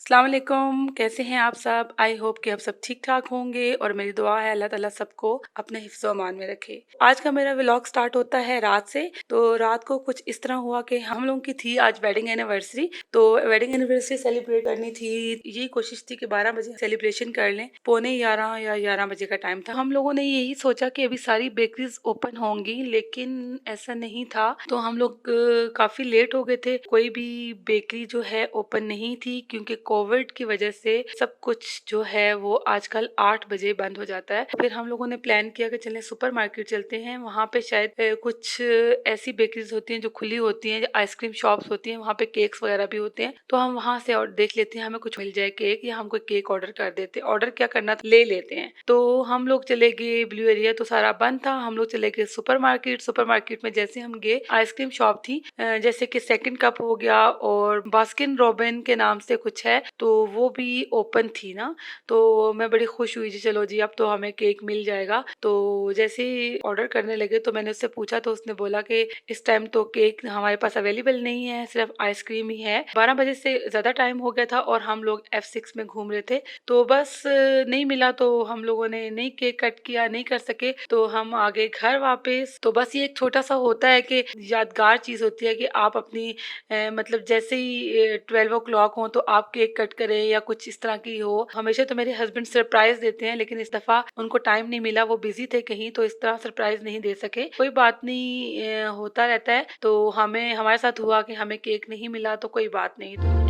अस्सलाम वालेकुम, कैसे हैं आप सब? आई होप कि आप सब ठीक-ठाक होंगे और मेरी दुआ है अल्लाह ताला सबको अपने हिफ्ज़-ओ अमान में रखे। आज का मेरा व्लॉग स्टार्ट होता है रात से, तो रात को कुछ इस तरह हुआ कि हम लोगों की थी आज वेडिंग एनिवर्सरी, तो वेडिंग एनिवर्सरी सेलिब्रेट करनी थी। यही कोशिश थी कि 12 बजे सेलिब्रेशन कर लें, पौने 11 या 11 बजे का टाइम था। हम लोगों ने यही सोचा कि अभी सारी बेकरीज़ ओपन होंगी, लेकिन ऐसा नहीं था, तो हम लोग काफ़ी लेट हो गए थे। कोई भी बेकरी जो है ओपन नहीं थी क्योंकि कोविड की वजह से सब कुछ जो है वो आजकल 8 बजे बंद हो जाता है। फिर हम लोगों ने प्लान किया कि चलें सुपरमार्केट चलते हैं, वहाँ पे शायद कुछ ऐसी बेकरीज होती हैं जो खुली होती हैं, आइसक्रीम शॉप्स होती हैं, वहाँ पे केक्स वगैरह भी होते हैं, तो हम वहाँ से और देख लेते हैं हमें कुछ मिल जाए केक, या हम कोई केक ऑर्डर कर देते। ऑर्डर क्या करना था, ले लेते हैं। तो हम लोग चले गए, ब्लू एरिया तो सारा बंद था, हम लोग चले गए सुपरमार्केट में जैसे हम गए, आइसक्रीम शॉप थी, जैसे कि सेकंड कप हो गया और बास्किन रॉबिन के नाम से कुछ है, तो वो भी ओपन थी ना। तो मैं बड़ी खुश हुई जी, चलो जी अब तो हमें केक मिल जाएगा। तो जैसे ही ऑर्डर करने लगे तो मैंने उससे पूछा, तो उसने बोला कि इस टाइम तो केक हमारे पास अवेलेबल नहीं है, सिर्फ आइसक्रीम ही है। 12 बजे से ज़्यादा टाइम हो गया था और हम लोग F6 में घूम रहे थे, तो बस नहीं मिला, तो हम लोगों ने नहीं केक कट किया, नहीं कर सके, तो हम आ गए घर वापस। तो बस ये एक छोटा सा होता है कि यादगार चीज़ होती है कि आप अपनी मतलब जैसे ही 12 ओ क्लॉक हो तो आप केक कट करें या कुछ इस तरह की हो। हमेशा तो मेरे हस्बैंड सरप्राइज देते हैं, लेकिन इस दफ़ा उनको टाइम नहीं मिला, वो बिजी थे कहीं, तो इस तरह सरप्राइज नहीं दे सके। कोई बात नहीं, होता रहता है। तो हमें हमारे साथ हुआ कि हमें केक नहीं मिला, तो कोई बात नहीं।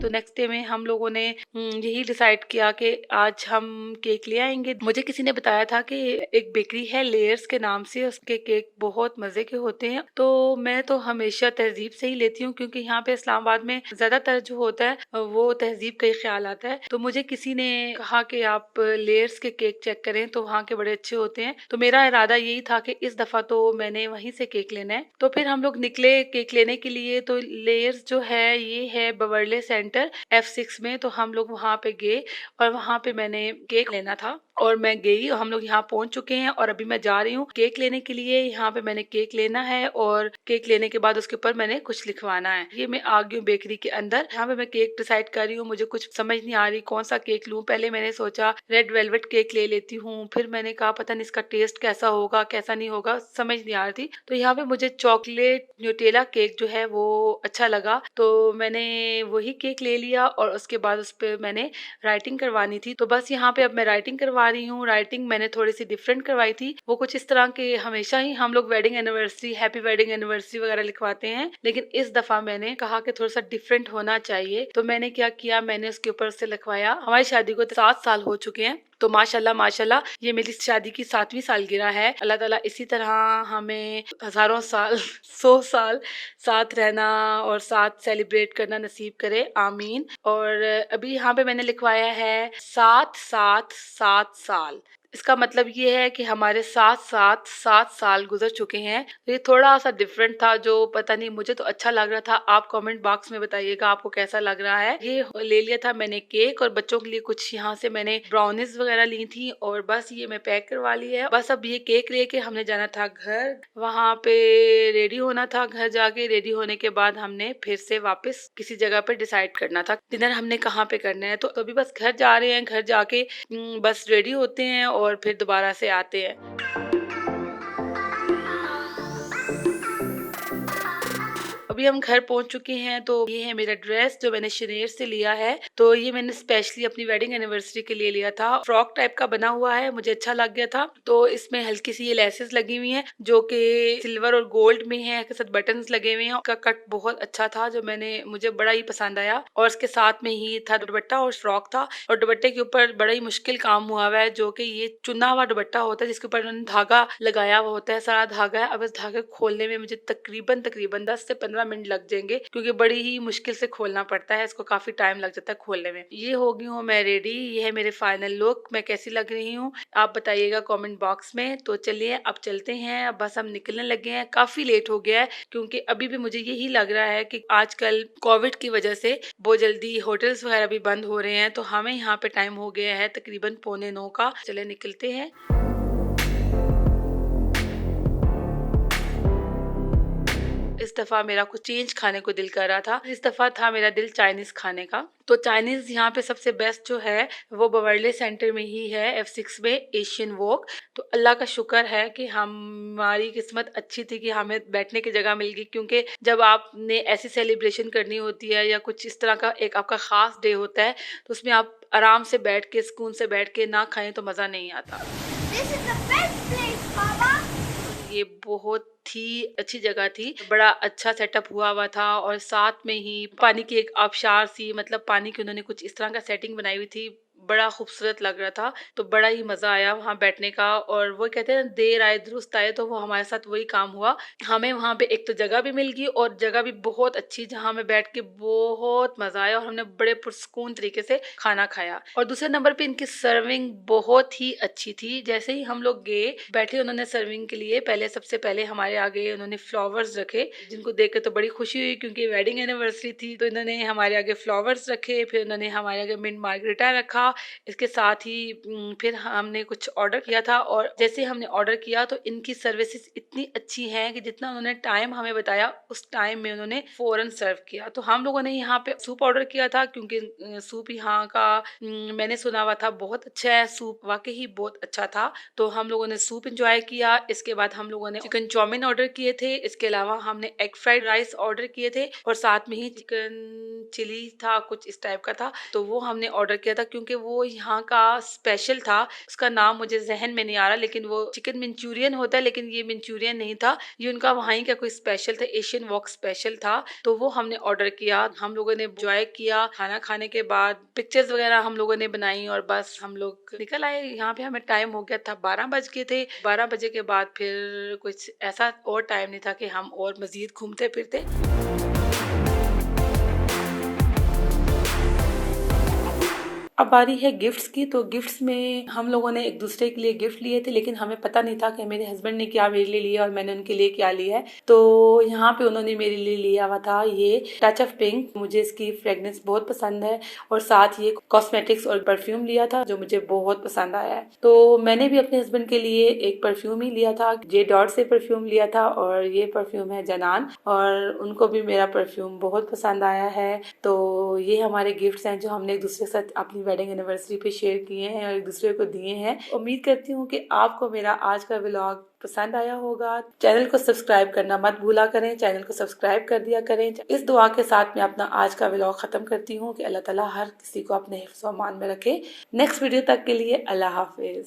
तो नेक्स्ट डे में हम लोगों ने यही डिसाइड किया कि आज हम केक ले आएंगे। मुझे किसी ने बताया था कि एक बेकरी है लेयर्स के नाम से, उसके केक बहुत मजे के होते हैं, तो मैं तो हमेशा तहजीब से ही लेती हूँ, क्योंकि यहाँ पे इस्लामाबाद में ज्यादातर जो होता है वो तहजीब का ही ख्याल आता है। तो मुझे किसी ने कहा कि आप लेयर्स के केक चेक करें, तो वहाँ के बड़े अच्छे होते हैं। तो मेरा इरादा यही था कि इस दफा तो मैंने वहीं से केक लेना है। तो फिर हम लोग निकले केक लेने के लिए। तो लेयर्स जो है ये है बवर्ले सेंटर F6 में, तो हम लोग वहाँ पे गए और वहाँ पे मैंने केक लेना था और मैं गई। हम लोग यहाँ पहुंच चुके हैं और अभी मैं जा रही हूँ केक लेने के लिए। यहाँ पे मैंने केक लेना है और केक लेने के बाद उसके ऊपर मैंने कुछ लिखवाना है। ये मैं आ गई हूँ बेकरी के अंदर। यहाँ पे मैं केक डिसाइड कर रही हूँ, मुझे कुछ समझ नहीं आ रही कौन सा केक लूँ। पहले मैंने सोचा रेड वेलवेट केक ले लेती हूँ, फिर मैंने कहा पता नहीं इसका टेस्ट कैसा होगा कैसा नहीं होगा, समझ नहीं आ रही थी। तो यहाँ पे मुझे चॉकलेट न्यूटेला केक जो है वो अच्छा लगा, तो मैंने वही केक ले लिया और उसके बाद उस पर मैंने राइटिंग करवानी थी। तो बस यहाँ पे अब मैं राइटिंग करवा रही हूँ। राइटिंग मैंने थोड़ी सी डिफरेंट करवाई थी, वो कुछ इस तरह के हमेशा ही हम लोग wedding anniversary, happy wedding anniversary वगैरह लिखवाते हैं, लेकिन इस दफा मैंने कहा कि थोड़ा सा डिफरेंट होना चाहिए। तो मैंने क्या किया, मैंने उसके ऊपर से लिखवाया हमारी शादी को 7 साल हो चुके हैं। तो माशाल्लाह माशाल्लाह ये मेरी शादी की 7वीं सालगिरह है। अल्लाह ताला इसी तरह हमें हजारों साल 100 साल साथ रहना और साथ सेलिब्रेट करना नसीब करे, आमीन। और अभी यहाँ पे मैंने लिखवाया है 7 7 7 साल। इसका मतलब ये है कि हमारे साथ साथ 7 साल गुजर चुके हैं। तो ये थोड़ा सा डिफरेंट था, जो पता नहीं, मुझे तो अच्छा लग रहा था। आप कमेंट बॉक्स में बताइएगा आपको कैसा लग रहा है। ये ले लिया था मैंने केक और बच्चों के लिए कुछ यहाँ से मैंने ब्राउनीज वगैरह ली थी और बस ये मैं पैक करवा ली है। बस अब ये केक लेके हमने जाना था घर, वहाँ पे रेडी होना था। घर जाके रेडी होने के बाद हमने फिर से वापस किसी जगह पे डिसाइड करना था डिनर हमने कहाँ पे करना है। तो अभी बस घर जा रहे हैं, घर जाके बस रेडी होते हैं और फिर दोबारा से आते हैं। अभी हम घर पहुंच चुके हैं। तो ये है मेरा ड्रेस जो मैंने शनेर से लिया है। तो ये मैंने स्पेशली अपनी वेडिंग एनिवर्सरी के लिए लिया था। फ्रॉक टाइप का बना हुआ है, मुझे अच्छा लग गया था। तो इसमें हल्की सी ये लेसेस लगी हुई हैं जो कि सिल्वर और गोल्ड में है, के साथ बटन्स लगे हुए हैं। उसका कट बहुत अच्छा था जो मुझे बड़ा ही पसंद आया। और इसके साथ में ही था दुपट्टा और फ्रॉक था, और दुपट्टे के ऊपर बड़ा ही मुश्किल काम हुआ हुआ है, जो कि ये चुना हुआ दुपट्टा होता है जिसके ऊपर उन्होंने धागा लगाया हुआ होता है, सारा धागा है। अब इस धागे को खोलने में मुझे तकरीबन 10 से 15 मिनट लग जाएंगे, क्योंकि बड़ी ही मुश्किल से खोलना पड़ता है, इसको काफी टाइम लग जाता है खोलने में। ये हो गई हूँ मैं रेडी, ये है मेरे फाइनल लुक। मैं कैसी लग रही हूँ आप बताइएगा कमेंट बॉक्स में। तो चलिए अब चलते हैं, अब बस हम निकलने लगे हैं। काफी लेट हो गया है क्योंकि अभी भी मुझे यही लग रहा है कि आजकल कोविड की वजह से बहुत जल्दी होटल्स वगैरह भी बंद हो रहे हैं। तो हमें यहाँ पे टाइम हो गया है तकरीबन 8:45 का। चले निकलते हैं। इस दफ़ा मेरा कुछ चेंज खाने को दिल कर रहा था। इस दफ़ा था मेरा दिल चाइनीज़ खाने का। तो चाइनीज़ यहाँ पे सबसे बेस्ट जो है वो बवर्ले सेंटर में ही है, F6 में एशियन वॉक। तो अल्लाह का शुक्र है कि हमारी किस्मत अच्छी थी कि हमें बैठने की जगह मिल गई, क्योंकि जब आपने ऐसी सेलिब्रेशन करनी होती है या कुछ इस तरह का एक आपका ख़ास डे होता है, तो उसमें आप आराम से बैठ के, सुकून से बैठ के ना खाएँ तो मज़ा नहीं आता। This is the best place, Baba. ये बहुत ही अच्छी जगह थी, बड़ा अच्छा सेटअप हुआ था और साथ में ही पानी की एक आबशार सी, मतलब पानी की उन्होंने कुछ इस तरह का सेटिंग बनाई हुई थी, बड़ा खूबसूरत लग रहा था। तो बड़ा ही मज़ा आया वहाँ बैठने का। और वो कहते हैं ना, देर आए दुरुस्त आए, तो वो हमारे साथ वही काम हुआ। हमें वहाँ पे एक तो जगह भी मिल गई और जगह भी बहुत अच्छी, जहाँ हमें बैठ के बहुत मज़ा आया और हमने बड़े पुरसकून तरीके से खाना खाया। और दूसरे नंबर पे इनकी सर्विंग बहुत ही अच्छी थी। जैसे ही हम लोग गए, बैठे उन्होंने सर्विंग के लिए, पहले सबसे पहले हमारे आगे उन्होंने फ्लावर्स रखे, जिनको देख के तो बड़ी खुशी हुई क्योंकि वेडिंग एनिवर्सरी थी। तो इन्होंने हमारे आगे फ्लावर्स रखे, फिर उन्होंने हमारे आगे मिंट मार्गरेटा रखा। इसके साथ ही फिर हमने कुछ ऑर्डर किया था और जैसे हमने ऑर्डर किया तो इनकी सर्विसेज इतनी अच्छी हैं कि जितना उन्होंने टाइम हमें बताया उस टाइम में उन्होंने फ़ौरन सर्व किया। तो हम लोगों ने यहाँ पे सूप ऑर्डर किया था, क्योंकि सूप यहाँ का मैंने सुना हुआ था बहुत अच्छा है। सूप वाक़ई ही बहुत अच्छा था। तो हम लोगों ने सूप एन्जॉय किया। इसके बाद हम लोगों ने चिकन चाउमीन ऑर्डर किए थे। इसके अलावा हमने एग फ्राइड राइस ऑर्डर किए थे और साथ में ही चिकन चिली था, कुछ इस टाइप का था। तो वो हमने ऑर्डर किया था क्योंकि वो यहाँ का स्पेशल था। उसका नाम मुझे ज़हन में नहीं आ रहा, लेकिन वो चिकन मंचूरियन होता है, लेकिन ये मंचूरियन नहीं था। ये उनका वहाँ ही का कोई स्पेशल था, एशियन वॉक स्पेशल था। तो वो हमने ऑर्डर किया। हम लोगों ने एन्जॉय किया। खाना खाने के बाद पिक्चर्स वगैरह हम लोगों ने बनाई और बस हम लोग निकल आए। यहाँ पे हमें टाइम हो गया था, 12 बज गए थे। 12 बजे के बाद फिर कुछ ऐसा और टाइम नहीं था कि हम और मज़ीद घूमते फिरते। अब बारी है गिफ्ट्स की। तो गिफ्ट्स में हम लोगों ने एक दूसरे के लिए गिफ्ट लिए थे, लेकिन हमें पता नहीं था कि मेरे हस्बैंड ने क्या मेरे लिए लिया और मैंने उनके लिए क्या लिया है। तो यहाँ पे उन्होंने मेरे लिए लिया हुआ था ये टच ऑफ पिंक। मुझे इसकी फ्रेगनेंस बहुत पसंद है और साथ ये कॉस्मेटिक्स और परफ्यूम लिया था जो मुझे बहुत पसंद आया है। तो मैंने भी अपने हस्बैंड के लिए एक परफ्यूम ही लिया था, जे डॉट से परफ्यूम लिया था और ये परफ्यूम है जनान, और उनको भी मेरा परफ्यूम बहुत पसंद आया है। तो ये हमारे गिफ्ट्स हैं जो हमने एक दूसरे के साथ अपनी वेडिंग एनिवर्सरी पे शेयर किए हैं और एक दूसरे को दिए हैं। उम्मीद करती हूँ कि आपको मेरा आज का व्लॉग पसंद आया होगा। चैनल को सब्सक्राइब करना मत भूला करें, चैनल को सब्सक्राइब कर दिया करें। इस दुआ के साथ मैं अपना आज का व्लॉग खत्म करती हूँ कि अल्लाह ताला हर किसी को अपने हिफ्ज़ व अमान में रखे। नेक्स्ट वीडियो तक के लिए अल्लाह हाफिज।